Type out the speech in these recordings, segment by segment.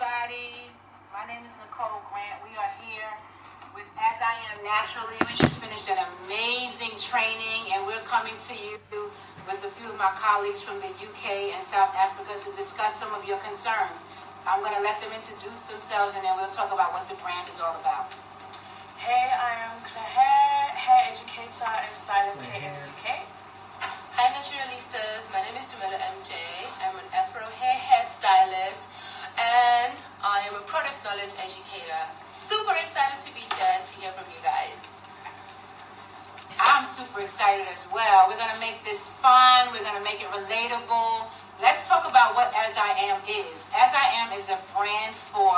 everybody. My name is Nicole Grant. We are here with As I Am Naturally. We just finished an amazing training, and we're coming to you with a few of my colleagues from the UK and South Africa to discuss some of your concerns. I'm going to let them introduce themselves, and then we'll talk about what the brand is all about. Hey, I am Claire, hair educator and stylist here in the UK. Hi Naturalistas, my name is Jamila MJ. I'm an Afro hairstylist and I am a product knowledge educator. Super excited to be here to hear from you guys. I'm super excited as well. We're going to make this fun. We're going to make it relatable. Let's talk about what As I Am is. As I Am is a brand for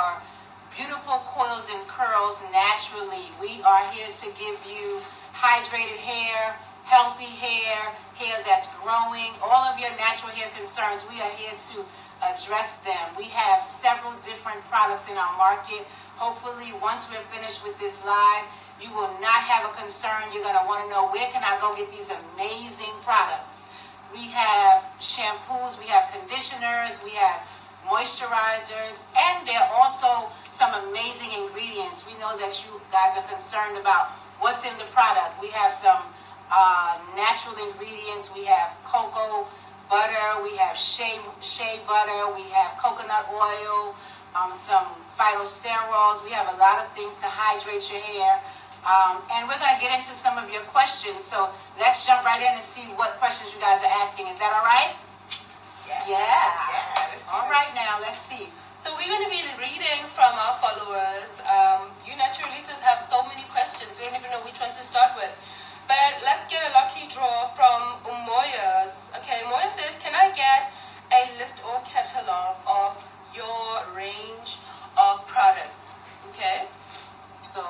beautiful coils and curls naturally. We are here to give you hydrated hair, healthy hair, hair that's growing, all of your natural hair concerns. We are here to address them. We have several different products in our market. Hopefully, once we're finished with this live, you will not have a concern. You're going to want to know, where can I go get these amazing products? We have shampoos, we have conditioners, we have moisturizers, and there are also some amazing ingredients. We know that you guys are concerned about what's in the product. We have some natural ingredients. We have cocoa butter, we have shea butter, we have coconut oil, some phytosterols. We have a lot of things to hydrate your hair. And we're going to get into some of your questions. So let's jump right in and see what questions you guys are asking. Is that all right? Yeah. All right, now let's see. So we're going to be reading from our followers. You Naturalistas have so many questions. We don't even know which one to start with. But let's get a lucky draw from Umoya's. Okay, Umoya says, can I get a list or catalog of your range of products? Okay. So,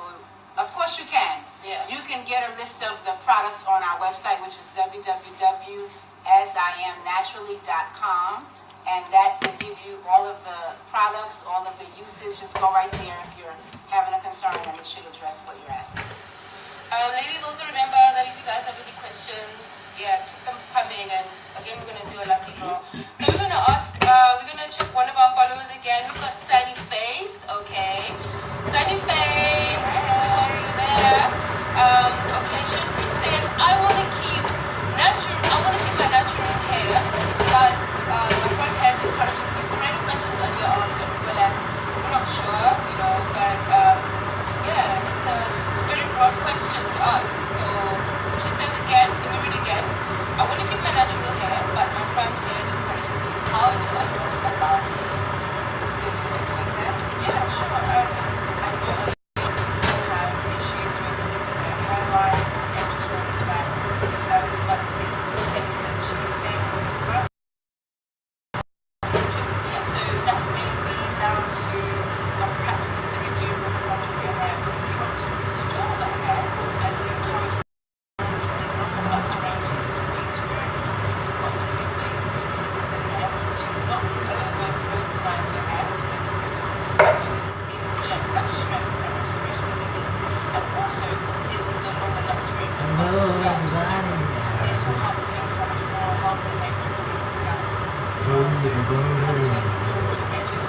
of course you can. Yeah. You can get a list of the products on our website, which is www.asiamnaturally.com. And that will give you all of the products, all of the uses. Just go right there if you're having a concern, and it should address what you're asking. Ladies, also remember that if you guys have any questions, keep them coming. And again, we're going to do a lucky draw. So we're going to check one of our followers again. We've got Sunny Faith. Okay. Sunny Faith, we hope you're there. Okay, she says, I want to keep my natural hair, but my front hair discourages me. For any questions earlier on, we're not sure, but it's a very broad question to ask. So she says again, let me read again. I want to keep my natural hair, but my front hair discourages me. How do I go about it? Yeah, sure. I know have issues with hairline and just with that. But the things that she's saying with the front, so that may be down to some practices that you do with the front of your hair. If you want to restore that hair, as encouraged that's range is the way to go, because you've got the new way routine with the hair to not over-utilize your hair, to make it beautiful, but to inject that strength and restoration you need. And also, in the longer locks range, you've got the scalp. So this will help to encourage more healthy hair growth in your scalp. As well, so help to encourage your edges.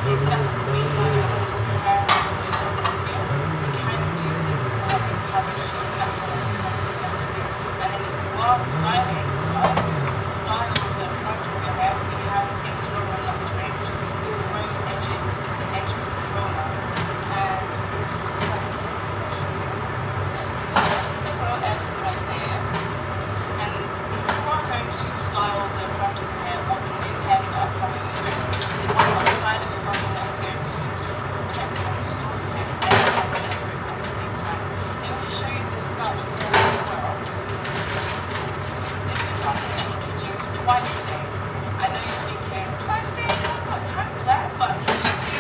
If that's what we want to hold your hair is still easier, you can do this to help encourage that and then if you are styling as well, to style the front of your hair, we have in the lower locks range, the grow edge controller, and it just looks like a professional. So this is the grow edges right there. And if you are going to style the front of your hair or the new hair that are coming through, why not style it with something that is going to protect and restore your hair and have it through at the same time. Let me just show you the scalp serum as well. This is something that you can use twice a day. I know you're thinking, twice a day? I've got time for that. But if you do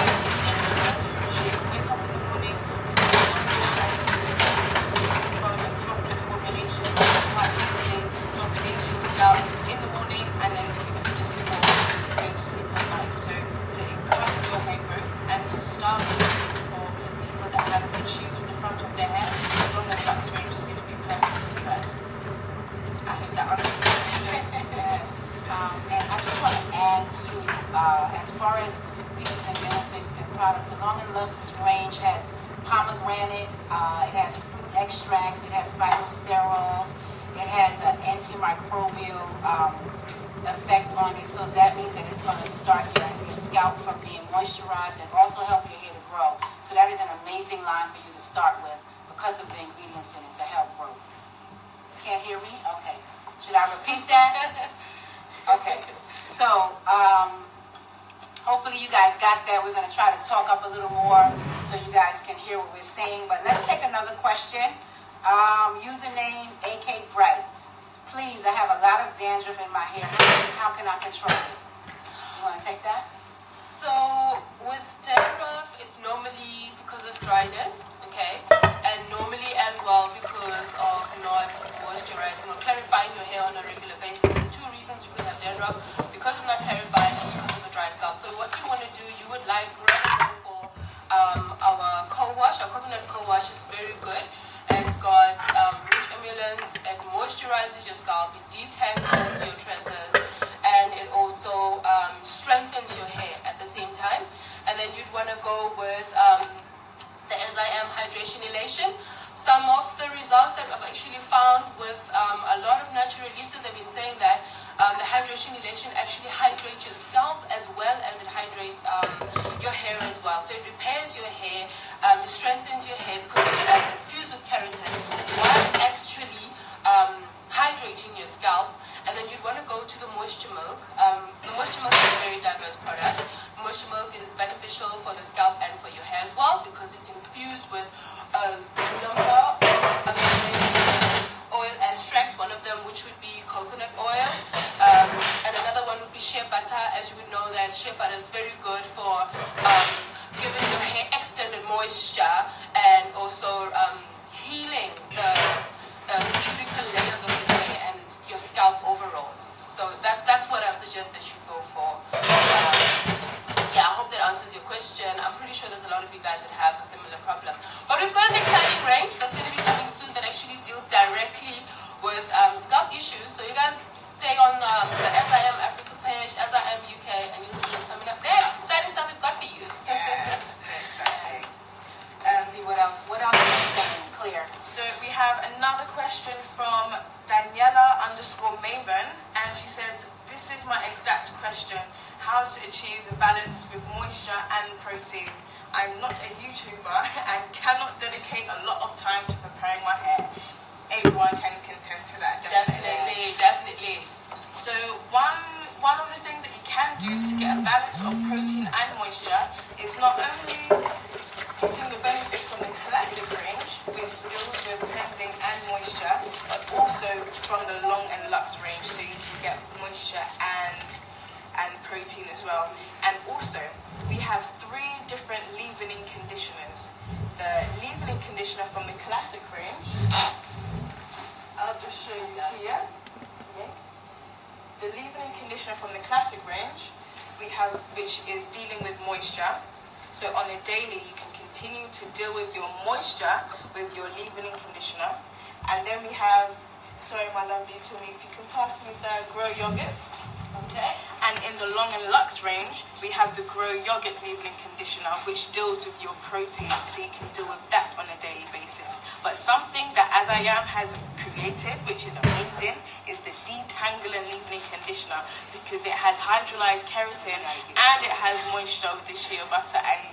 get into regime, wake up in the morning, it's a droplet formulation. You might easily drop it into your scalp in the morning and then quickly just before going to sleep at night. So to encourage your hair growth and to start with for people that have issues with the front of their hair, the longer flux range is going to be perfect for that. I hope that answers the question. Yes. And I just want to add to, as far as these and benefits products. The Long and Lux range has pomegranate, it has fruit extracts, it has phytosterols, it has an antimicrobial effect on it. So that means that it's going to start your scalp from being moisturized and also help your hair to grow. So that is an amazing line for you to start with because of the ingredients in it to help growth. Can't hear me? Okay. Should I repeat that? Okay. So, hopefully you guys got that. We're going to try to talk up a little more so you guys can hear what we're saying. But let's take another question. Username AK Bright. Please, I have a lot of dandruff in my hair. How can I control it? You want to take that? So with dandruff, it's normally because of dryness, okay? And normally as well because of not moisturizing or clarifying your hair on a regular basis. There's two reasons you could have dandruff: because of not clarifying and because of a dry scalp. So what you want to do, you would like rather go for our co-wash. Our coconut co-wash is very good. It's got rich emollients, it moisturizes your scalp, it detangles your tresses, and it also strengthens your hair at the same time. And then you'd want to go with the As I Am Hydration Elation. Some of the results that I've actually found with a lot of naturalistas have been saying that the hydration elation actually hydrates your scalp as well as it hydrates your hair as well. So it repairs your hair, it strengthens your hair because it's infused with keratin while actually hydrating your scalp. And then you'd want to go to the moisture milk. The moisture milk is a very diverse product. Moisture milk is beneficial for the scalp and for your hair as well because it's infused with a number of oil extracts, one of them which would be coconut oil, and another one would be shea butter. As you would know that shea butter is very good for giving your hair extended moisture and also healing the cuticle layers of your hair and your scalp overall. So that's what I suggest that you go for. Yeah, I hope that answers your question. I'm pretty sure there's a lot of you guys that have a similar problem. But we've got an exciting range that's going to be coming soon that actually deals directly with scalp issues. So you guys stay on the As I Am Africa page, As I Am UK, and you'll see what's coming up next. Exciting stuff we've got for you. Yes. Let's see what else. What else is clear? So we have another question from Daniela_Maven, and she says, this is my exact question. How to achieve the balance with moisture and protein. I'm not a YouTuber and cannot dedicate a lot of time to preparing my hair. Everyone can contest to that. Definitely. So one of the things that you can do to get a balance of protein and moisture is not only getting the benefit from the classic range, which deals with cleansing and moisture, but also from the Long and Lux range, so you can get moisture and protein as well. And also, we have 3 different leave-in conditioners. The leave-in conditioner from the classic range, I'll just show you here. Okay. The leave-in conditioner from the classic range, we have, which is dealing with moisture. So on a daily, you can continue to deal with your moisture with your leave-in conditioner. And then we have, sorry my lovely Tony, if you can pass me the Grow Yogurt. Okay. And in the Long and Lux range, we have the Grow Yogurt leave-in conditioner, which deals with your protein, so you can deal with that on a daily basis. But something that As I Am has created, which is amazing, is the detangling leave-in conditioner, because it has hydrolyzed keratin and it has moisture with the shea butter and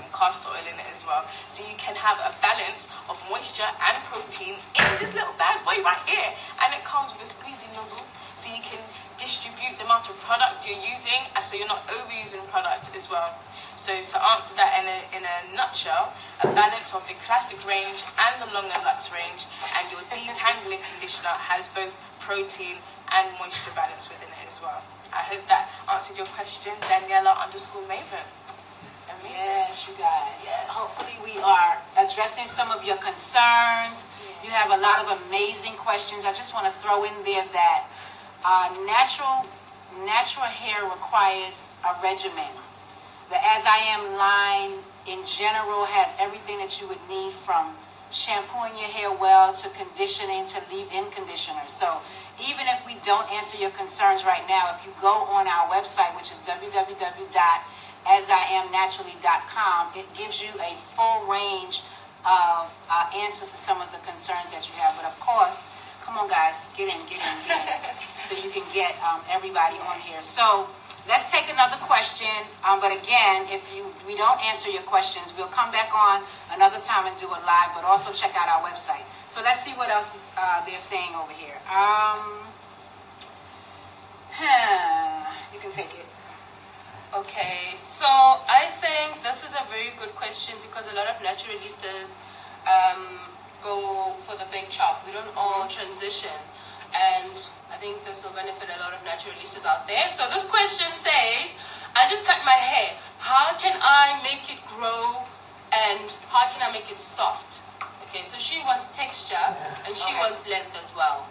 castor oil in it as well. So you can have a balance of moisture and protein in this little bad boy right here. And it comes with a squeezy nozzle, so you can distribute the amount of product you're using, and so you're not overusing product as well. So to answer that in a nutshell, a balance of the classic range and the Long and Lux range, and your detangling conditioner has both protein and moisture balance within it as well. I hope that answered your question, Daniela_Maven. Yes, you guys. Yes. Hopefully we are addressing some of your concerns. You have a lot of amazing questions. I just want to throw in there that natural hair requires a regimen. The As I Am line in general has everything that you would need, from shampooing your hair well to conditioning to leave-in conditioner. So even if we don't answer your concerns right now, if you go on our website, which is www.asIamHQ.com, asiamnaturally.com. It gives you a full range of answers to some of the concerns that you have. But of course, come on guys, get in. So you can get everybody on here. So let's take another question. But again, if we don't answer your questions, we'll come back on another time and do it live, but also check out our website. So let's see what else they're saying over here. You can take it. Okay, so I think this is a very good question because a lot of naturalistas go for the big chop. We don't all transition, and I think this will benefit a lot of naturalistas out there. So this question says, I just cut my hair. How can I make it grow and how can I make it soft? Okay, so she wants texture and she wants length as well.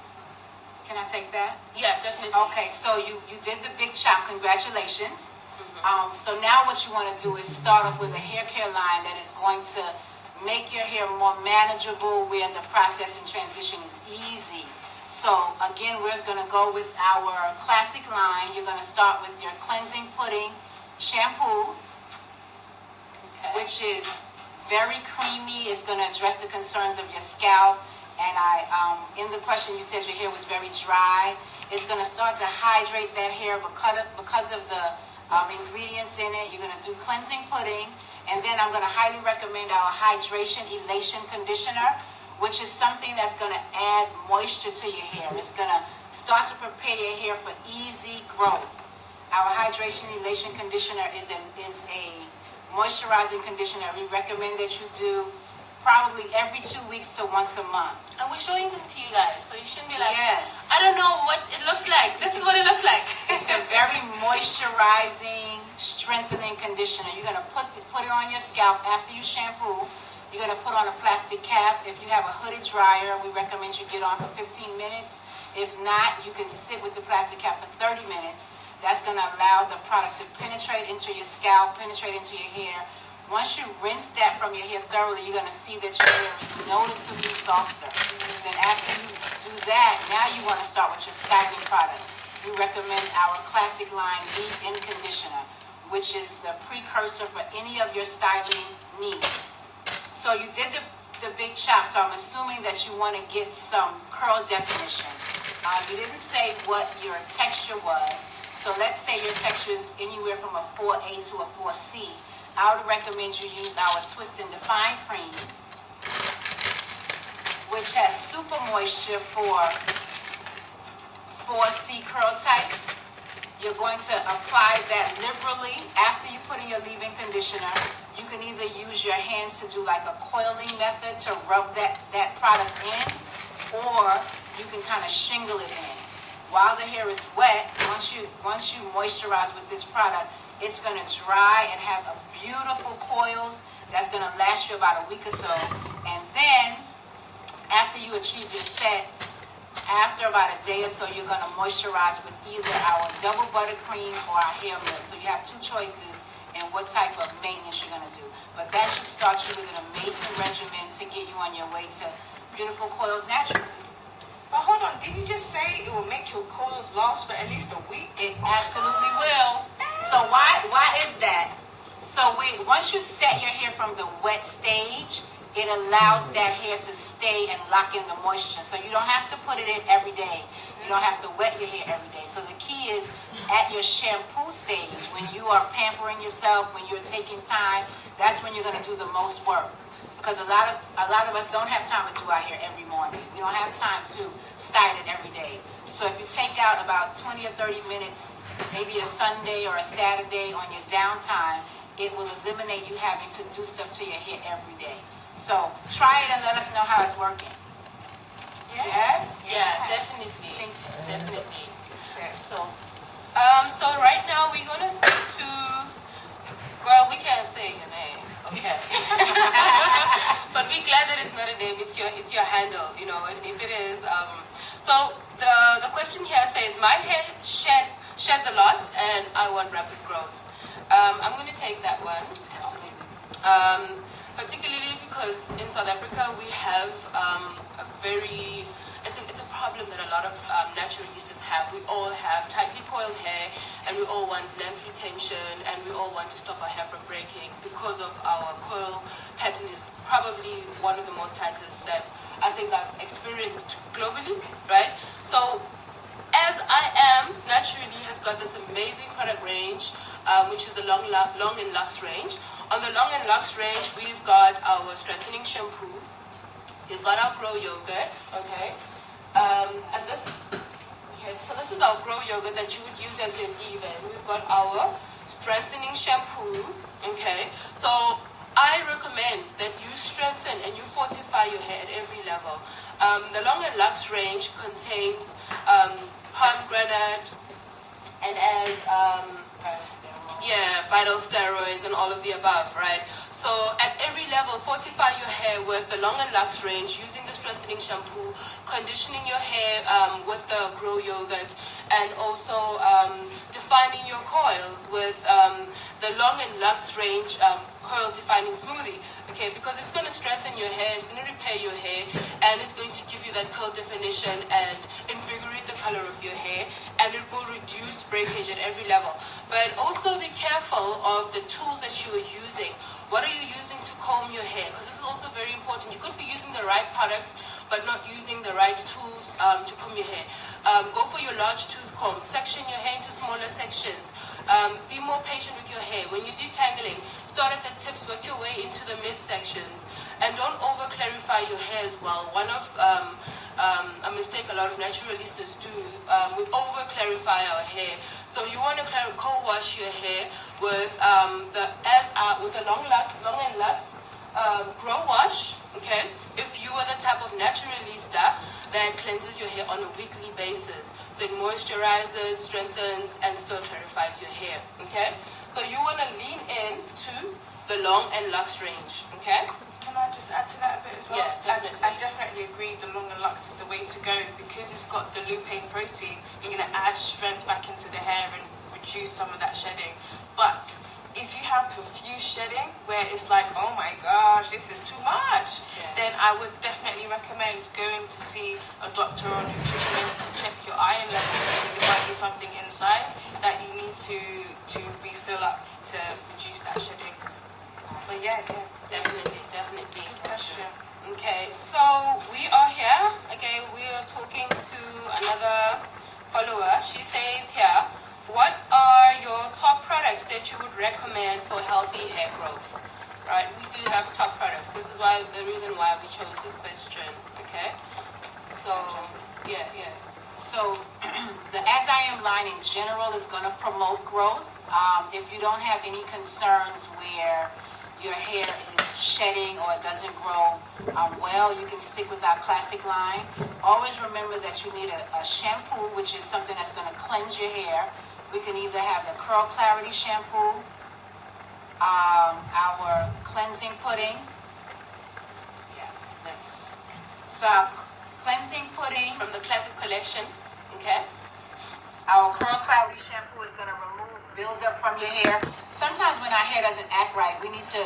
Can I take that? Yeah, definitely. Okay, so you did the big chop. Congratulations. So now what you want to do is start off with a hair care line that is going to make your hair more manageable where the process and transition is easy. So again, we're going to go with our classic line. You're going to start with your cleansing pudding shampoo, which is very creamy. It's going to address the concerns of your scalp. And in the question you said your hair was very dry. It's going to start to hydrate that hair because of the ingredients in it. You're going to do cleansing pudding, and then I'm going to highly recommend our hydration elation conditioner, which is something that's going to add moisture to your hair. It's going to start to prepare your hair for easy growth. Our hydration elation conditioner is a moisturizing conditioner. We recommend that you do probably every 2 weeks to once a month. And we're showing them to you guys, so you shouldn't be like, yes, I don't know what it looks like. This is what it looks like. It's a very moisturizing, strengthening conditioner. You're going to put it on your scalp after you shampoo. You're going to put on a plastic cap. If you have a hooded dryer, we recommend you get on for 15 minutes. If not, you can sit with the plastic cap for 30 minutes. That's going to allow the product to penetrate into your scalp, penetrate into your hair. Once you rinse that from your hair thoroughly, you're going to see that your hair is noticeably softer. Then after you do that, now you want to start with your styling products. We recommend our classic line leave-in conditioner, which is the precursor for any of your styling needs. So you did the big chop, so I'm assuming that you want to get some curl definition. You didn't say what your texture was. So let's say your texture is anywhere from a 4A to a 4C. I would recommend you use our Twist and Define cream, which has super moisture for 4C curl types. You're going to apply that liberally after you put in your leave-in conditioner. You can either use your hands to do like a coiling method to rub that product in, or you can kind of shingle it in. While the hair is wet, once you moisturize with this product, it's going to dry and have a beautiful coils that's going to last you about a week or so. And then, after you achieve your set, after about a day or so, you're going to moisturize with either our double buttercream or our hair milk. So you have two choices in what type of maintenance you're going to do. But that should start you with an amazing regimen to get you on your way to beautiful coils naturally. But hold on, did you just say it will make your coils last for at least a week? It absolutely will. So why is that? So once you set your hair from the wet stage, it allows that hair to stay and lock in the moisture. So you don't have to put it in every day. You don't have to wet your hair every day. So the key is at your shampoo stage, when you are pampering yourself, when you're taking time, that's when you're going to do the most work. Because a lot of us don't have time to do our hair every morning. We don't have time to style it every day. So if you take out about 20 or 30 minutes, maybe a Sunday or a Saturday on your downtime, it will eliminate you having to do stuff to your hair every day. So try it and let us know how it's working. Yes? Yeah, definitely. Definitely. So right now we're gonna stick to, girl, we can't say your name. Okay. But we're glad that it's not a name, it's your handle, you know, if it is. So the question here says, my hair sheds a lot and I want rapid growth. I'm going to take that one. Absolutely. Particularly because in South Africa we have it's a problem that a lot of naturalistas have. We all have tightly coiled hair, and and we all want length retention, and we all want to stop our hair from breaking because of our coil pattern is probably one of the most tightest that I think I've experienced globally, right? So As I Am naturally has got this amazing product range, which is the long and luxe range. On the long and luxe range, we've got our strengthening shampoo, we've got our grow yogurt, okay, and this. Okay, so this is our grow yogurt that you would use as your leave-in. We've got our strengthening shampoo, okay. So I recommend that you strengthen and you fortify your hair at every level. The Long and Luxe range contains pomegranate and as vital steroids and all of the above, right? So at every level, fortify your hair with the Long and Luxe range using the strengthening shampoo, conditioning your hair with the grow yogurt, and also defining your coils with the Long and Luxe range coil defining smoothie, okay, because it's going to strengthen your hair, it's going to repair your hair, and it's going to give you that curl definition and invigorate the color of your hair, and it will reduce breakage at every level. But also be careful of the tools that you are using. What are you using to comb your hair? Because this is also very important. You could be using the right products, but not using the right tools to comb your hair. Go for your large tooth comb. Section your hair into smaller sections. Be more patient with your hair. When you're detangling, start at the tips, work your way into the midsections, and don't over clarify your hair as well. One of a mistake a lot of naturalistas do, we over clarify our hair. So you want to co-wash your hair with the long and luxe grow wash. Okay, if you are the type of naturalista that cleanses your hair on a weekly basis, so it moisturizes, strengthens, and still clarifies your hair. Okay, so you want to lean in to the Long and Luxe range. Okay. Can I just add to that a bit as well? Yeah, definitely. I definitely agree the Long and Luxe is the way to go because it's got the lutein protein. You're going to add strength back into the hair and reduce some of that shedding. But if you have profuse shedding where it's like, oh my gosh, this is too much, then I would definitely recommend going to see a doctor or nutritionist to check your iron levels because there might be something inside that you need to refill up to reduce that shedding. But yeah. Definitely. Good question. Okay, so we are here. Okay, we are talking to another follower. She says here, what are your top products that you would recommend for healthy hair growth? Right, we do have top products. This is the reason why we chose this question. Okay, so yeah. So the As I Am line in general is going to promote growth. If you don't have any concerns where your hair is shedding or it doesn't grow well, you can stick with our classic line. Always remember that you need a shampoo, which is something that's going to cleanse your hair. We can either have the Curl Clarity shampoo, our cleansing pudding. So our cleansing pudding from the classic collection. Okay. Our Curl Clarity shampoo is going to remove buildup from your hair. Sometimes when our hair doesn't act right, we need to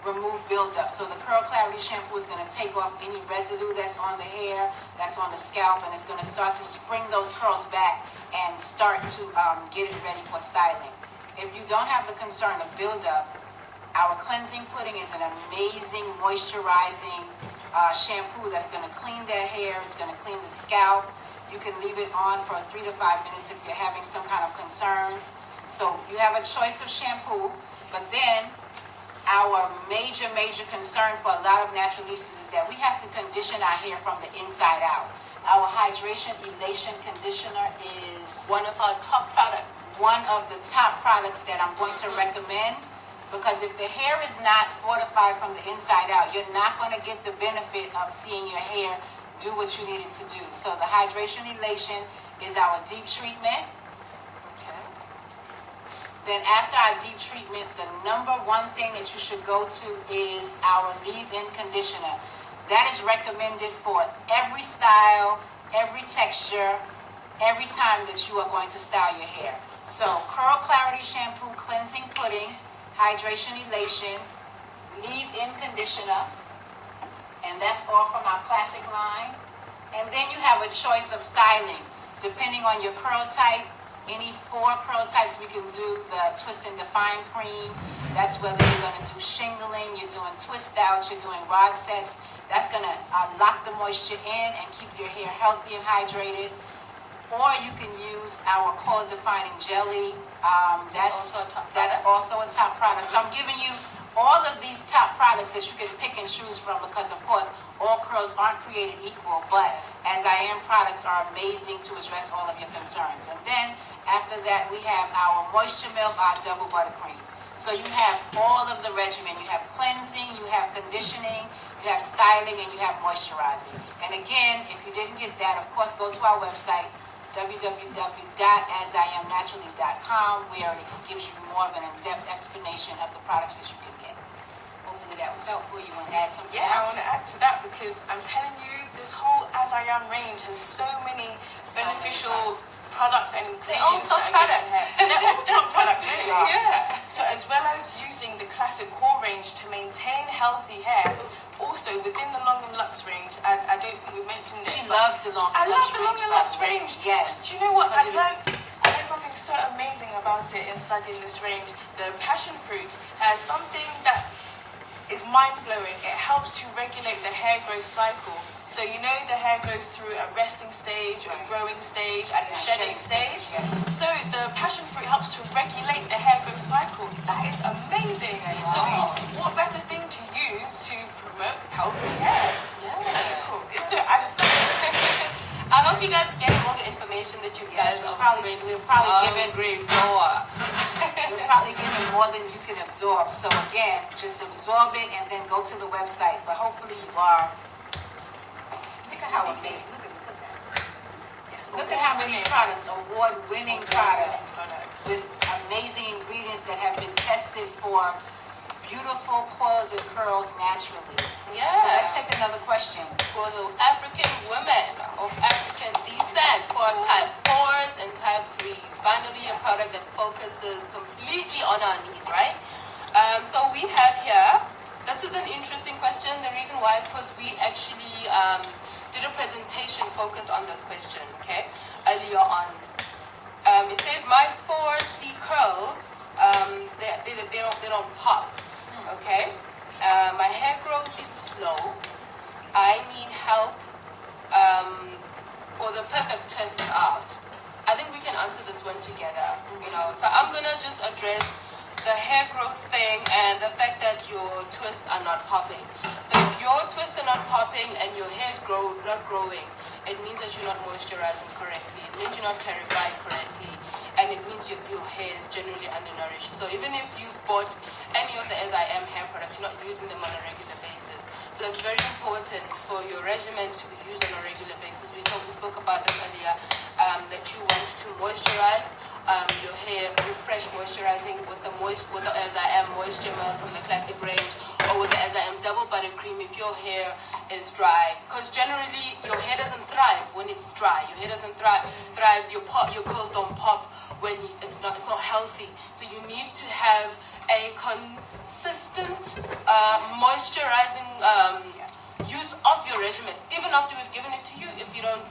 remove buildup. So the Curl Clarity shampoo is going to take off any residue that's on the hair, that's on the scalp, and it's going to start to spring those curls back and start to get it ready for styling. If you don't have the concern of buildup, our cleansing pudding is an amazing moisturizing shampoo that's going to clean that hair. It's going to clean the scalp. You can leave it on for 3 to 5 minutes if you're having some kind of concerns. So you have a choice of shampoo, but then our major concern for a lot of naturalistas is that we have to condition our hair from the inside out. Our Hydration Elation Conditioner is one of our top products. One of the top products that I'm going to recommend, because if the hair is not fortified from the inside out, you're not going to get the benefit of seeing your hair do what you need it to do. So the Hydration Elation is our deep treatment. Okay. Then after our deep treatment, the number one thing that you should go to is our leave-in conditioner. That is recommended for every style, every texture, every time that you are going to style your hair. So Curl Clarity shampoo, cleansing pudding, Hydration Elation, leave-in conditioner, and that's all from our classic line. And then you have a choice of styling. Depending on your curl type, any 4 curl types, we can do the twist and define cream. That's whether you're going to do shingling, you're doing twist outs, you're doing rod sets. That's going to lock the moisture in and keep your hair healthy and hydrated. Or you can use our coil defining jelly. That's also a top product. So I'm giving you all of these top products that you can pick and choose from, because of course all curls aren't created equal, but As I Am products are amazing to address all of your concerns. And then after that, we have our Moisture Milk, our double buttercream. So you have all of the regimen. You have cleansing, you have conditioning, you have styling, and you have moisturizing. And again, if you didn't get that, of course, go to our website, www.asiamnaturally.com, where it gives you more of an in-depth explanation of the products that you can get. Hopefully that was helpful. You want to add something else? I want to add to that, because I'm telling you, this whole As I Am range has so many beneficial products and ingredients. They're all top products. They're all top products, really are. Yeah. So as well as using the classic core range to maintain healthy hair, also within the Long and Luxe range, I don't think we mentioned it. She loves the Long and Luxe range. I love the Long and Luxe range. Yes. Do you know what? I learned something so amazing about it in studying this range. The passion fruit has something that is mind-blowing. It helps to regulate the hair growth cycle. So you know the hair goes through a resting stage, a growing stage, and a shedding stage. Yes. So the passion fruit helps to regulate the hair growth cycle. That is amazing. Wow. So what better thing to use to promote healthy hair? Yeah. Cool. So I just love it. I hope you guys are getting all the information that you guys We're are probably giving more. We're probably giving more than you can absorb. So again, just absorb it and then go to the website. But hopefully you are. Look at how amazing. Look at that. Yes, Look at how many products, award-winning products with amazing ingredients that have been tested for beautiful coils and curls naturally. Yeah. So let's take another question. For the African women of African descent, for type 4s and type 3s. Finally, a product that focuses completely on our needs, right? So we have here, this is an interesting question. The reason why is because we actually did a presentation focused on this question, okay, earlier on. It says my 4C curls, they don't pop, okay? My hair growth is slow. I need help for the perfect twist out. I think we can answer this one together, you know. So I'm gonna just address the hair growth thing and the fact that your twists are not popping. So if your twists are not popping and your hair is not growing, it means that you're not moisturizing correctly. It means you're not clarifying correctly. And it means your hair is generally undernourished. So even if you've bought any of the As I Am hair products, you're not using them on a regular basis. So it's very important for your regimen to be used on a regular basis. We spoke about this earlier, that you want to moisturize your hair, refresh moisturizing with the As I Am Moisture Milk from the classic range, or with the As I Am Double Buttercream if your hair is dry. Because generally your hair doesn't thrive when it's dry. Your hair doesn't thrive. Your curls don't pop when it's not healthy. So you need to have a consistent moisturizing use of your regimen, even after we've given it to you. If you don't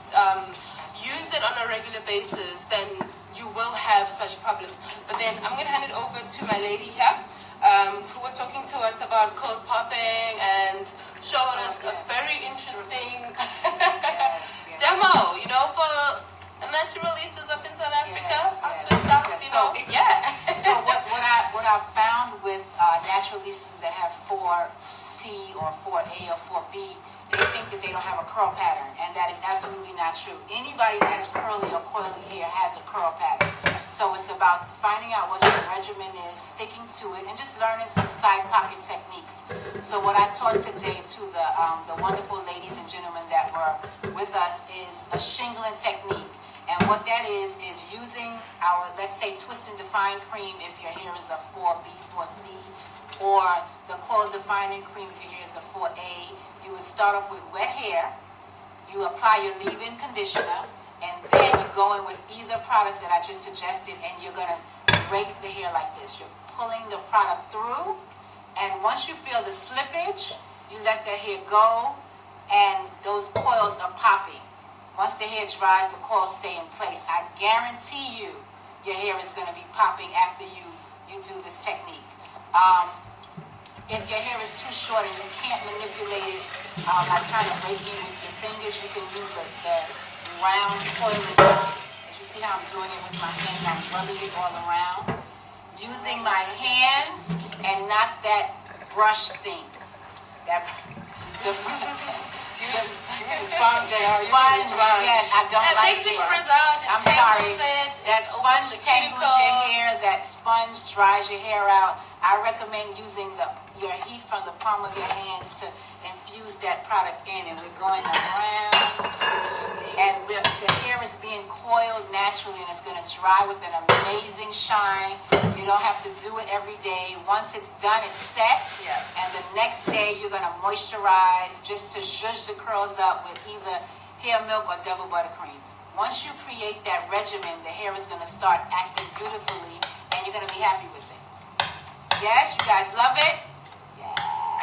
use it on a regular basis, then you will have such problems. But then I'm going to hand it over to my lady here, who was talking to us about curls popping and showing us a very interesting demo, you know, for naturalistas up in South Africa. So what I found with naturalistas that have 4C or 4A or 4B, they think that they don't have a curl pattern, and that is absolutely not true. Anybody that has curly or coily hair has a curl pattern. So it's about finding out what your regimen is, sticking to it, and just learning some side pocket techniques. So what I taught today to the wonderful ladies and gentlemen that were with us is a shingling technique. And what that is using our, let's say, twist and define cream if your hair is a 4B, 4C, or the coil defining cream if your hair is a 4A. You would start off with wet hair, you apply your leave-in conditioner, and then you go in with either product that I just suggested, and you're going to rake the hair like this. You're pulling the product through, and once you feel the slippage, you let the hair go, and those coils are popping. Once the hair dries, the coils stay in place. I guarantee you, your hair is going to be popping after you do this technique. If your hair is too short and you can't manipulate it, like kind of raking with your fingers, you can use the round coiling disc. As you see how I'm doing it with my hands, I'm rubbing it all around. Using my hands and not that brush thing. The sponge, yes, I don't like it. It makes it frizz out. I'm sorry. That sponge tangles your hair. That sponge dries your hair out. I recommend using your heat from the palm of your hands to infuse that product in, and we're going around. And the hair is being coiled naturally, and it's going to dry with an amazing shine. You don't have to do it every day. Once it's done, it's set. Yeah. And the next day, you're going to moisturize just to zhuzh the curls up with either hair milk or double buttercream. Once you create that regimen, the hair is going to start acting beautifully, and you're going to be happy with it. Yes, you guys love it?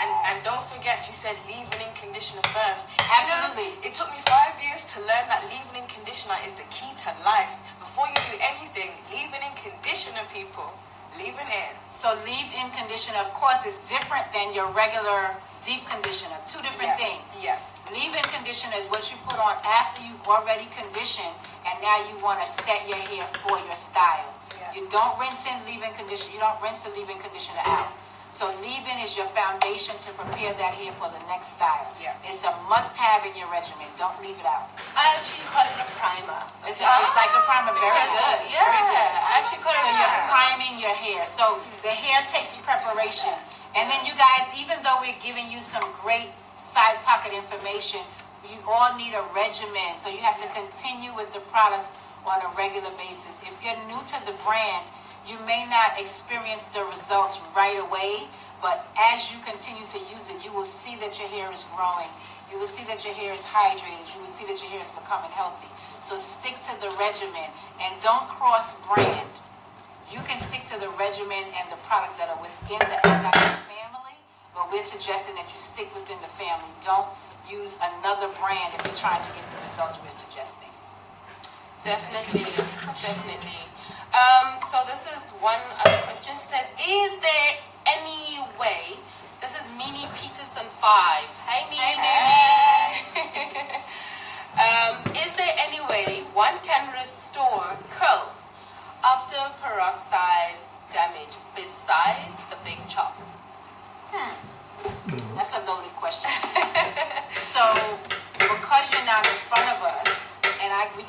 And don't forget, she said leave-in conditioner first. Absolutely. You know, it took me 5 years to learn that leave-in conditioner is the key to life. Before you do anything, leave-in conditioner, people. Leave-in. So leave-in conditioner, of course, is different than your regular deep conditioner. Two different things. Yeah. Leave-in conditioner is what you put on after you've already conditioned, and now you want to set your hair for your style. Yeah. You don't rinse in leave-in conditioner. You don't rinse the leave-in conditioner out. So leave-in is your foundation to prepare that hair for the next style. Yeah. It's a must-have in your regimen. Don't leave it out. I actually call it a primer. It's like a primer. Very good. Yeah, Very good. I actually call it So a you're primer. priming your hair. So the hair takes preparation. And then you guys, even though we're giving you some great side pocket information, you all need a regimen. So you have to continue with the products on a regular basis. If you're new to the brand, you may not experience the results right away, but as you continue to use it, you will see that your hair is growing. You will see that your hair is hydrated. You will see that your hair is becoming healthy. So stick to the regimen and don't cross brand. You can stick to the regimen and the products that are within the Anti family, but we're suggesting that you stick within the family. Don't use another brand if you're trying to get the results we're suggesting. Definitely. So this is one other question. She says, is there any way, this is Mini Peterson 5. Hey, Mini. Is there any way one can restore curls after peroxide damage besides the big chop? That's a loaded question. So, because you're not in front of us, and we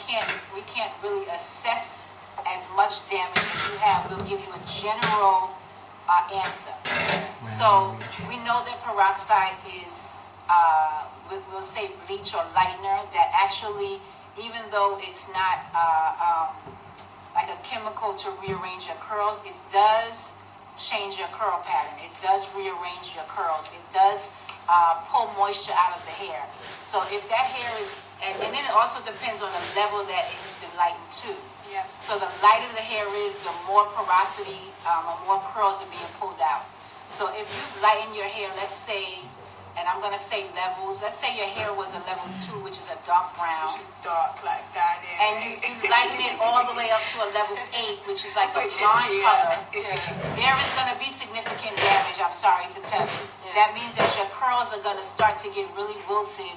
can't really assess as much damage as you have, we'll give you a general answer. So we know that peroxide is, we'll say bleach or lightener, that actually, even though it's not like a chemical to rearrange your curls, it does change your curl pattern. It does rearrange your curls. It does pull moisture out of the hair. So if that hair is, and then it also depends on the level that it has been lightened to. Yeah. So the lighter the hair is, the more porosity, or more curls are being pulled out. So if you lighten your hair, let's say, and I'm going to say levels, let's say your hair was a level 2, which is a dark brown. Dark like that. And you lighten it all the way up to a level 8, which is like a blonde color. There is going to be significant damage, I'm sorry to tell you. That means that your curls are going to start to get really wilted,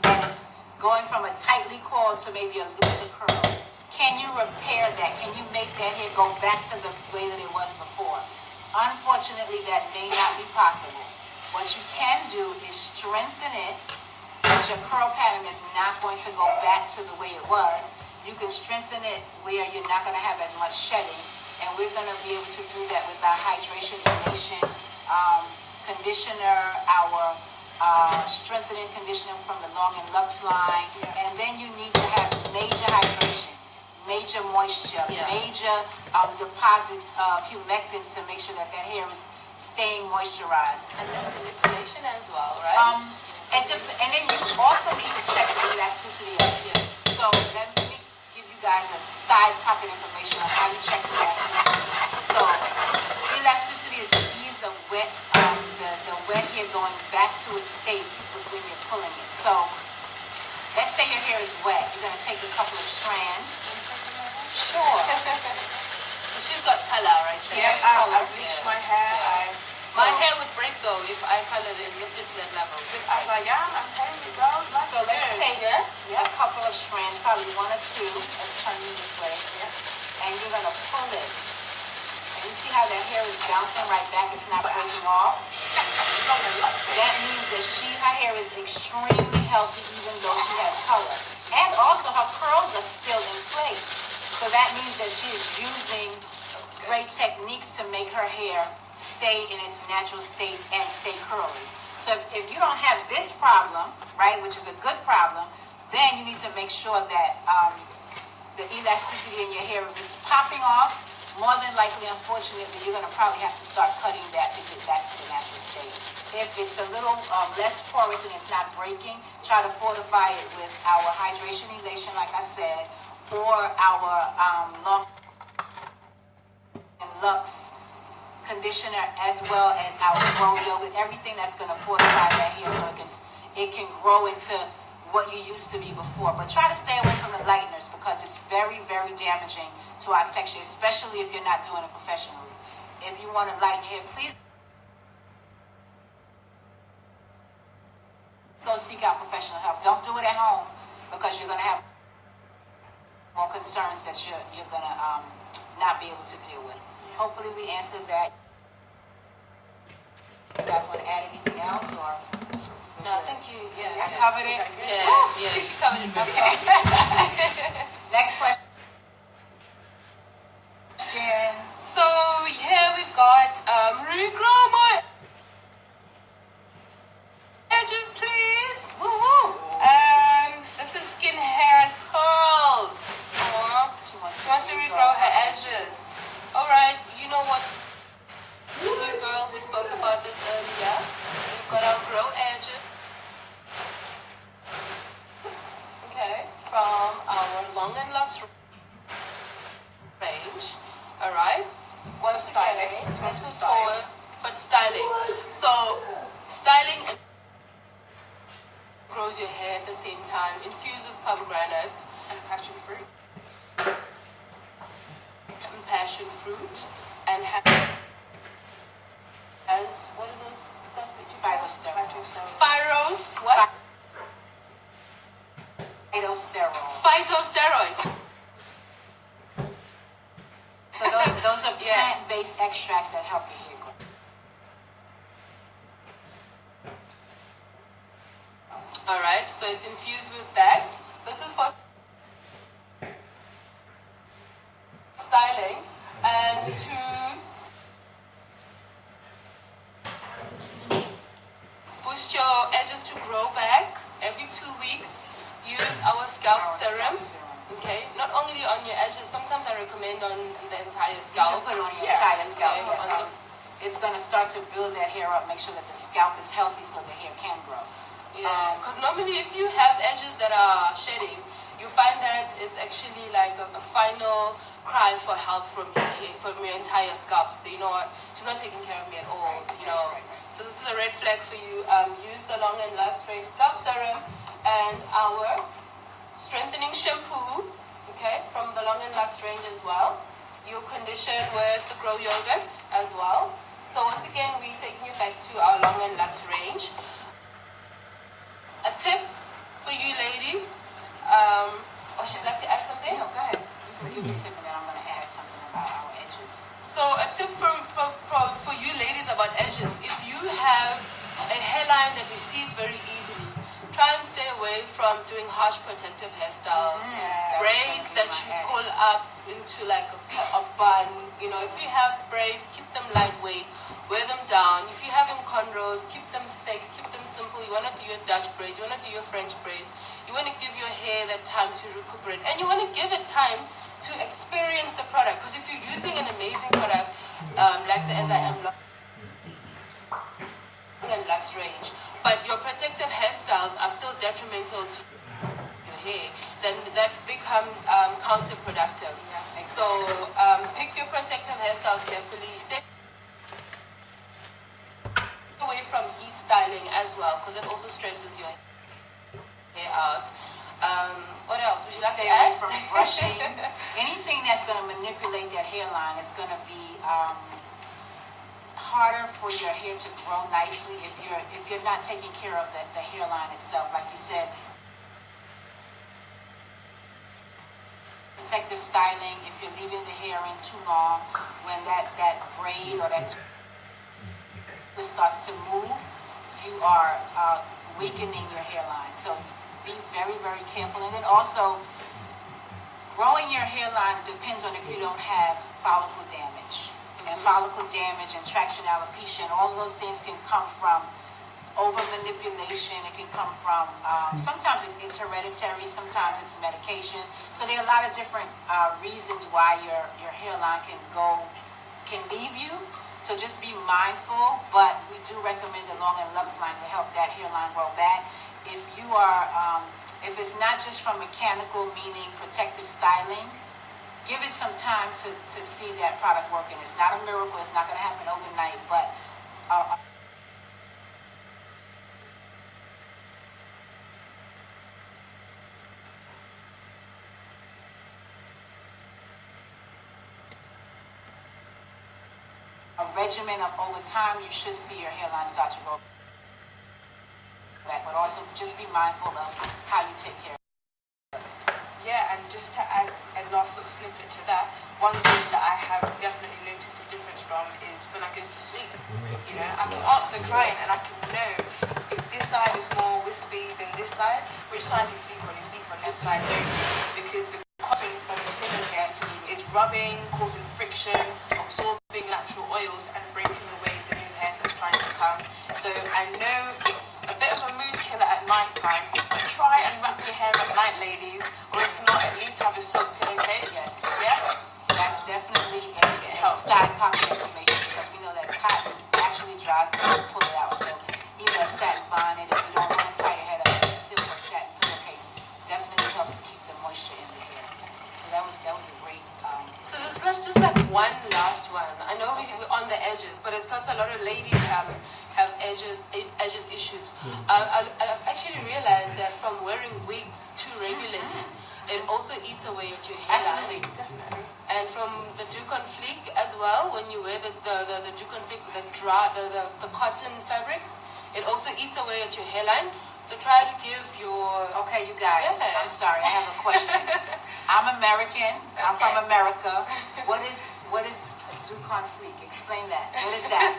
and it's going from a tightly coiled to maybe a looser curl. Can you repair that? Can you make that hair go back to the way that it was before? Unfortunately, that may not be possible. What you can do is strengthen it, but your curl pattern is not going to go back to the way it was. You can strengthen it where you're not going to have as much shedding, and we're going to be able to do that with our Hydration Nation conditioner, our strengthening conditioner from the Long and Lux line, and then you need to have major hydration, major moisture, major deposits of humectants to make sure that that hair is staying moisturized. And that's the manipulation as well, right? And then you also need to check the elasticity of the hair. So let me give you guys a side pocket information on how to check the elasticity. So elasticity is the ease of wet, the wet hair going back to its state when you're pulling it. So let's say your hair is wet. You're going to take a couple of strands. Sure. She's got color, right? She Yes, has I color. bleached Yeah. my hair. Yeah. My hair would break though if I colored it, lifted to that level. I was like, yeah, I'm telling you, girl. So let's take a couple of strands, probably one or two. Let's turn you this way. And you're going to pull it. And you see how that hair is bouncing right back? It's not breaking off. That means that her hair is extremely healthy even though she has color. And also her curls are still in place. So that means that she is using great techniques to make her hair stay in its natural state and stay curly. So if you don't have this problem, right, which is a good problem, then you need to make sure that the elasticity in your hair, if it's popping off, more than likely, unfortunately, you're going to probably have to start cutting that to get back to the natural state. If it's a little less porous and it's not breaking, try to fortify it with our hydration elation, like I said, or our Long and Lux conditioner, as well as our Grow Yogurt, everything that's going to fortify that hair so it can grow into what you used to be before. But try to stay away from the lighteners because it's very, very damaging to our texture, especially if you're not doing it professionally. If you want to lighten your hair, please go seek out professional help. Don't do it at home because you're going to have more concerns that you're going to not be able to deal with. Hopefully we answered that. You guys want to add anything else or? No, thank you. Yeah, I covered it. Yeah, she covered it. Okay. Next question. So here we've got regrow my edges, please. Woo-hoo. This is skin, hair, and curls. She wants to regrow her edges. All right, you know what? The two girls, we spoke about this earlier. We've got our grow edges. Okay, from our Long and Lux range. All right. What styling? This is for styling. So styling grows your hair at the same time. Infused with pomegranate And passion fruit. and passion fruit, and has what are those stuff that you Phytosterols. Phyros. What? Phytosterols. Phytosteroids. So those are plant-based extracts that help your hair grow. All right, so it's infused with that. This is for styling and to boost your edges to grow back every 2 weeks. Use our scalp serum. Okay, not only on your edges. Sometimes I recommend on the entire scalp. You can put it on your entire scalp. Okay, It's going to start to build that hair up. Make sure that the scalp is healthy so the hair can grow. Yeah, because normally if you have edges that are shedding, you find that it's actually like a final cry for help from your entire scalp. So you know what, she's not taking care of me at all, you know. So this is a red flag for you. Use the Long and Lux range scalp serum and our strengthening shampoo, okay, from the Long and Lux range as well. You condition with the Grow Yogurt as well. So once again, we're taking it back to our Long and Lux range. A tip for you ladies, or she'd like to add something? No, go ahead. You can tip and then I'm going to add something about our edges. So a tip for you ladies about edges, if you have a hairline that recedes very easily, try and stay away from doing harsh protective hairstyles. Braids that you pull up into like a bun. You know, if you have braids, keep them lightweight, wear them down. If you're having cornrows, keep them thick, keep them simple. You want to do your Dutch braids, you want to do your French braids. You want to give your hair that time to recuperate, and you want to give it time to experience the product. Because if you're using an amazing product like the As I Am Long and Lux range, but your protective hairstyles are still detrimental to your hair, then that becomes counterproductive. So pick your protective hairstyles carefully. Stay away from heat styling as well, because it also stresses your hair out. What else? Would you like Stay to add? away from brushing. Anything that's going to manipulate that hairline is going to be harder for your hair to grow nicely if you're not taking care of the hairline itself. Like you said, protective styling. If you're leaving the hair in too long, when that braid or that twist starts to move, you are weakening your hairline. So be very, very careful. And then also, growing your hairline depends on if you don't have follicle damage. And follicle damage and traction alopecia and all of those things can come from over manipulation. It can come from, sometimes it's hereditary, sometimes it's medication. So there are a lot of different reasons why your hairline can leave you. So just be mindful, but we do recommend the long and luxe line to help that hairline grow back. If you are, if it's not just from mechanical, meaning protective styling, give it some time to see that product working. It's not a miracle. It's not going to happen overnight, but a regimen of over time, you should see your hairline start to grow back. But also just be mindful of how you take care of it. Yeah, and just to add a last little snippet to that, one thing that I have definitely noticed a difference from is when I go to sleep. You know, I can ask the client and I can know if this side is more wispy than this side, which side do you sleep on? You sleep on this side, don't you? Because the cotton from the pillow hair is rubbing, causing friction, absorbing natural oils and breaking away the new hair that's trying to come. So I know it's a bit of a mood killer at night time. Try and wrap your hair at night, ladies, or if not, at least have a silk pillowcase. Yes. Yeah? That's definitely a side pocket information because we know that cotton actually dries when you pull it out. So either a satin bonnet, if you don't want to tie your head up, a silk or satin pillowcase definitely helps to keep the moisture in the hair. So that was a great. So let's just like one last one. I know we're on the edges, but it's because a lot of ladies have edges issues. I've actually realized that from wearing wigs too regularly, it also eats away at your hairline. Definitely. And from the Duke on Fleek as well, when you wear the Duke on Fleek, the cotton fabrics, it also eats away at your hairline. So try to give your... Okay, you guys, Yeah. I'm sorry, I have a question. I'm American. I'm from America. What is Duke on Fleek? Explain that. What is that?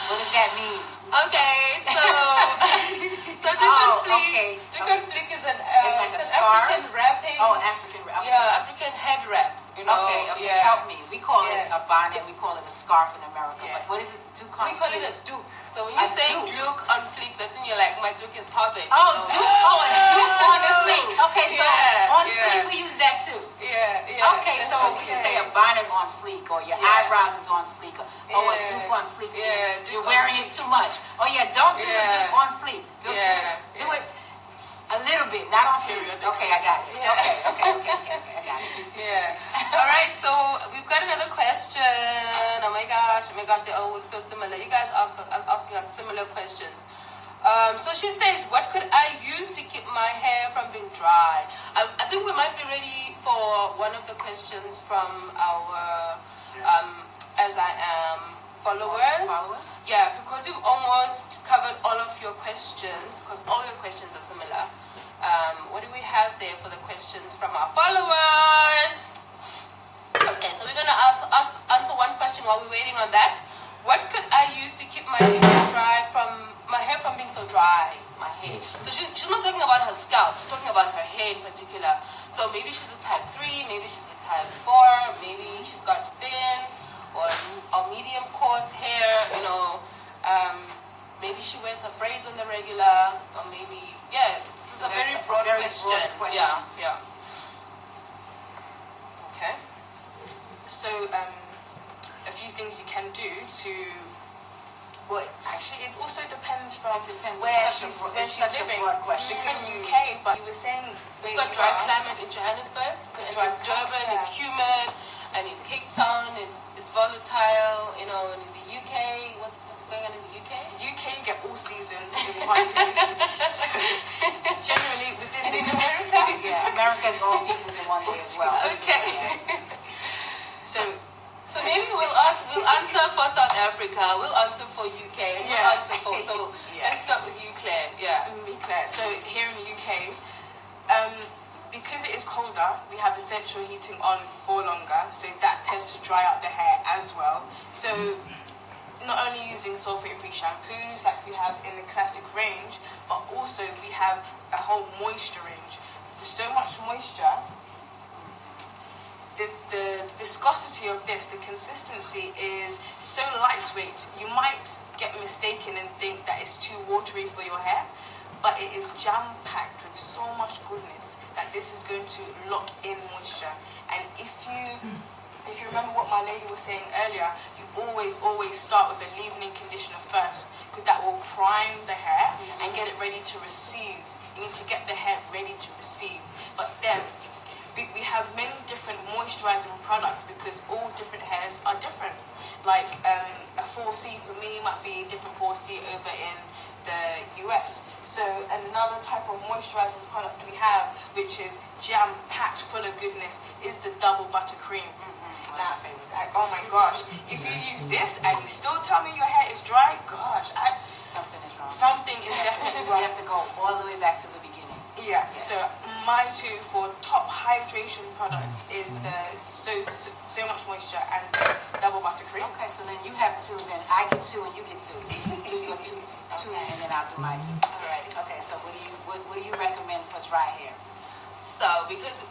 What does that mean? Okay, so Duke on Fleek. Duke on Fleek is an like a scarf? African wrapping. Oh, African wrap. Okay. Yeah, African head wrap. You know. Okay, Yeah. help me. We call it Yeah. a bonnet. We call it a scarf in America. Yeah. But what is it? Duke on We call it Fleek? a Duke. So when you A say Duke. Duke on Fleek, that's when you're like, my Duke is popping. Oh, you know? Duke. Oh, a Duke on the fleek. Okay, so Yeah, on yeah. fleek we use that too. Yeah. Okay, so we can say a okay. bonnet on fleek, or your Yeah. eyebrows is on fleek, or a Yeah. Duke on fleek. Yeah, You're Duke on wearing it too much. Oh yeah, don't do the Yeah. Duke on fleek. Do it a little bit, not on fleek. Period. Okay, I got it. Yeah. Okay, I got it. Yeah. All right. So we've got another question. Oh my gosh. They all look so similar. You guys asking us similar questions. So she says, what could I use to keep my hair from being dry? I think we might be ready for one of the questions from our As I Am followers. Yeah, because you've almost covered all of your questions, because all your questions are similar. What do we have there for the questions from our followers? Okay, so we're going to answer one question while we're waiting on that. What could I use to keep my hair from being so dry? My hair. So she's not talking about her scalp. She's talking about her hair in particular. So maybe she's a type 3, maybe she's a type 4, maybe she's got thin or medium coarse hair. You know, maybe she wears her braids on the regular, or maybe this is a very broad question. Yeah. Okay. So, a few things you can do to... Well, actually, it also depends from where she's living. Question. We could UK, but you were saying... We've got dry climate in Johannesburg, and in Durban it's humid, and in Cape Town, it's volatile. You know, in the UK, what's going on in the UK? The UK, you get all seasons in one day. So generally within And the in America? Yeah, America's all seasons in one day as well. Okay. So So maybe we'll answer for South Africa, we'll answer for UK, and we'll Yeah. answer for, so Yeah. let's start with you, Claire. Yeah. me, Claire. So here in the UK, because it is colder, we have the central heating on for longer, so that tends to dry out the hair as well. So not only using sulfate-free shampoos like we have in the classic range, but also we have a whole moisture range. There's so much moisture. The viscosity of this, the consistency is so lightweight, you might get mistaken and think that it's too watery for your hair, but it is jam-packed with so much goodness that this is going to lock in moisture. And if you remember what my lady was saying earlier, you always start with a leave-in conditioner first, because that will prime the hair and get it ready to receive. You need to get the hair ready to receive. But then we have many different moisturizing products because all different hairs are different. Like a 4C for me might be different 4C over in the US. So another type of moisturizing product we have, which is jam-packed full of goodness, is the double buttercream. Now, like, oh my gosh, if you use this and you still tell me your hair is dry, gosh, Something is wrong. something is definitely We wrong. have to go all the way back to the beginning. Yeah, so my two for top hydration products is the so much moisture and the double buttercream. Okay, so then you have two, then I get two and you get two. So you do your two, and then I'll do my two. Alright. Okay, so what do you recommend for dry hair? So, because,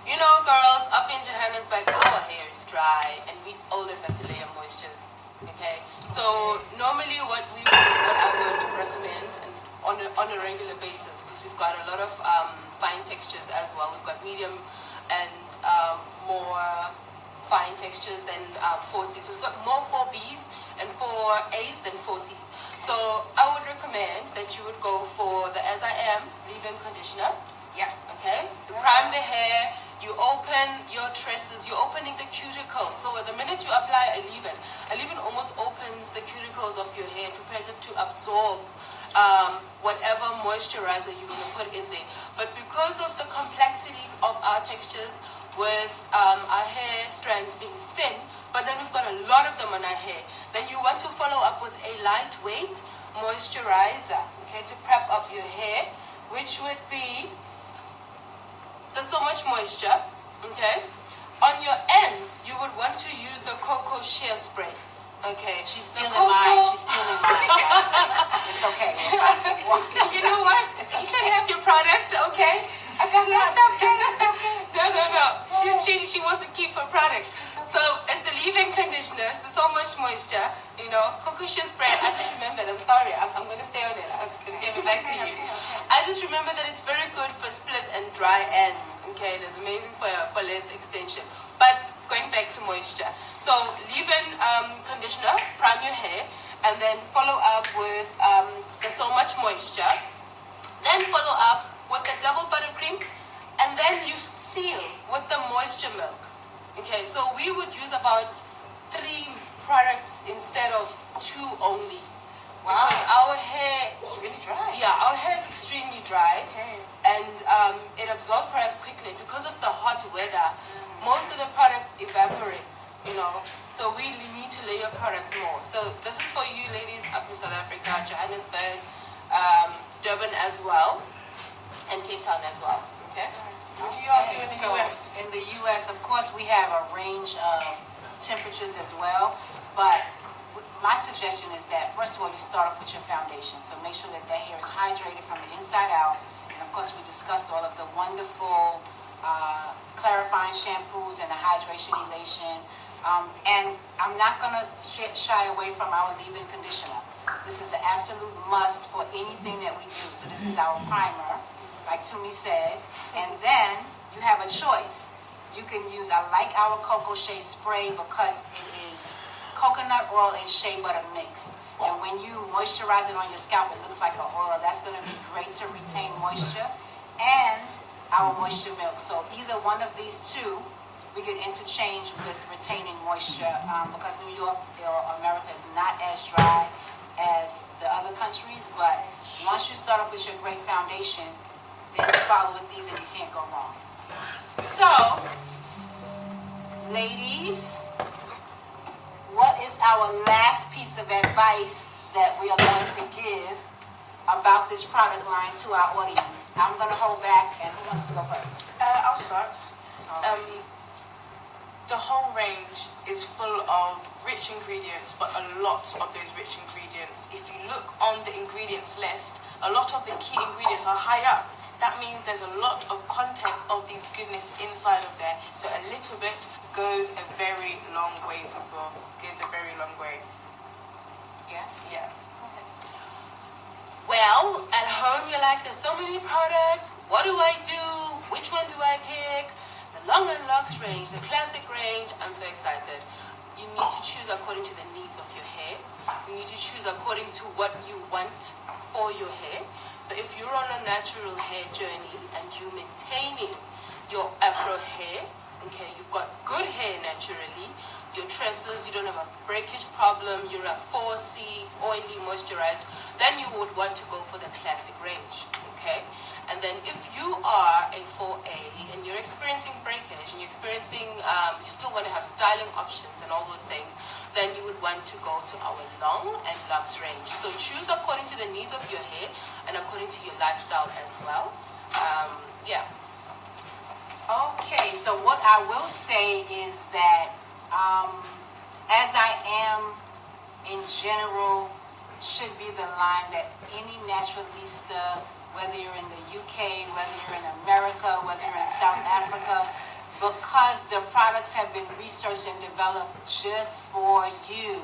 you know, girls, up in Johannesburg, our hair is dry, and we always have to layer moistures, okay? So, normally what I would recommend, and on a regular basis, because we've got a lot of fine textures as well. We've got medium and more fine textures than 4Cs. So we've got more 4Bs and 4As than 4Cs. So I would recommend that you would go for the As I Am leave-in conditioner. Yeah. Okay? You prime the hair, you open your tresses, you're opening the cuticles. So the minute you apply a leave-in almost opens the cuticles of your hair, prepares it to absorb whatever moisturizer you're going to put in there. But because of the complexity of our textures with our hair strands being thin, but then we've got a lot of them on our hair, then you want to follow up with a lightweight moisturizer, okay, to prep up your hair, which would be, there's so much moisture, okay. On your ends, you would want to use the cocoa shear spray. Okay, She's stealing mine. She's stealing mine. It's okay. You know what? You can have your product, okay? I got lots. No. She wants to keep her product. So it's the leave-in conditioners. There's so much moisture, you know. Cocoa shear spray. I just remembered. I'm sorry. I'm going to stay on it. I'm just going to give it back to you. I just remember that it's very good for split and dry ends. Okay, it's amazing for length extension. But going back to moisture. So leave-in conditioner, prime your hair, and then follow up with the so much moisture. Then follow up with the double buttercream, and then you seal with the moisture milk. Okay, so we would use about 3 products instead of 2 only. Wow. Because our hair, It's really dry. yeah, our hair is extremely dry, Okay. and it absorbs product quickly. Because of the hot weather, most of the product evaporates, you know. So we need to layer products more. So this is for you ladies up in South Africa, Johannesburg, Durban as well, and Cape Town as well. Okay. What do you all do in the So US? in the U.S., of course, we have a range of temperatures as well. But my suggestion is that, first of all, you start off with your foundation. So make sure that the hair is hydrated from the inside out. And of course, we discussed all of the wonderful clarifying shampoos and the hydration elation. And I'm not going to shy away from our leave-in conditioner. This is an absolute must for anything that we do. So this is our primer, like Tumi said. And then you have a choice. You can use, I like our cocoa shea spray because it is coconut oil and shea butter mixed. And when you moisturize it on your scalp, it looks like an oil. That's going to be great to retain moisture. And our moisture milk. So either one of these two, we can interchange with retaining moisture because New York or America is not as dry as the other countries, but once you start off with your great foundation, then you follow with these and you can't go wrong. So, ladies, what is our last piece of advice that we are going to give about this product line to our audience? I'm going to hold back, and who wants to go first? I'll start. The whole range is full of rich ingredients, but a lot of those rich ingredients, if you look on the ingredients list, a lot of the key ingredients are high up. That means there's a lot of content of these goodness inside of there. So a little bit goes a very long way, people. Goes a very long way. Yeah? Yeah. Well, at home you're like, there's so many products. What do I do? Which one do I pick? The long and luxe range, the classic range. I'm so excited. You need to choose according to the needs of your hair. You need to choose according to what you want for your hair. So if you're on a natural hair journey and you're maintaining your afro hair, okay, you've got good hair naturally, your tresses, you don't have a breakage problem, you're a 4C, oily, moisturized, then you would want to go for the classic range, okay? And then if you are a 4A and you're experiencing breakage and you're experiencing, you still want to have styling options and all those things, then you would want to go to our long and luxe range. So choose according to the needs of your hair and according to your lifestyle as well. Yeah. Okay, so what I will say is that as I am in general should be the line that any naturalista, whether you're in the UK, whether you're in America, whether you're in South Africa, because the products have been researched and developed just for you,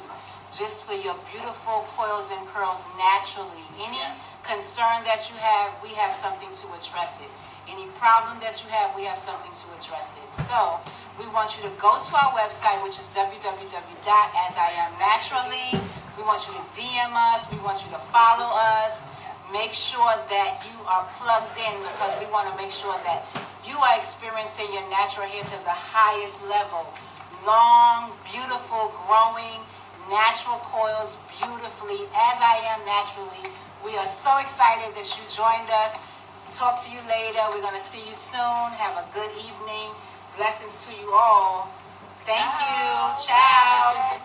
just for your beautiful coils and curls naturally. Any concern that you have, we have something to address it. Any problem that you have, we have something to address it. So we want you to go to our website, which is www.asiamnaturally. We want you to DM us. We want you to follow us. Make sure that you are plugged in because we want to make sure that you are experiencing your natural hair to the highest level. Long, beautiful, growing, natural coils beautifully, as I am naturally. We are so excited that you joined us. Talk to you later. We're going to see you soon. Have a good evening. Blessings to you all. Thank you. Ciao.